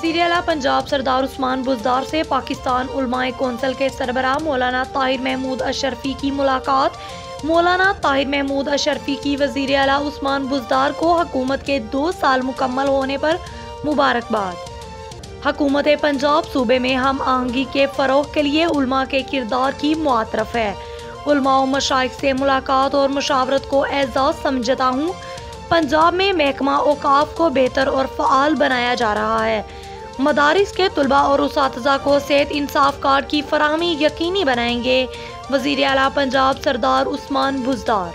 वज़ीर आला पंजाब सरदार उस्मान बुज़दार से पाकिस्तान उलमाए कौंसिल के सरबराह मौलाना ताहिर महमूद अशरफी की मुलाकात। मौलाना ताहिर महमूद अशरफी की वज़ीर आला उस्मान बुज़दार को हुकूमत के 2 साल मुकम्मल होने पर मुबारकबाद। हुकूमत पंजाब सूबे में हम आहंगी के फ़रोग़ के लिए उलमा के किरदार की मुआतरफ़ है। उलमा व मशाइख से मुलाकात और मुशावरत को एज़ाज़ समझता हूँ। पंजाब में महकमा औक़ाफ़ को बेहतर और फ़आल बनाया जा रहा है। मदारिस के तुलबा और उसातिज़ा को सेहत इंसाफ कार्ड की फराहमी यकीनी बनाएंगे। वज़ीर आला पंजाब सरदार उस्मान बुज़दार।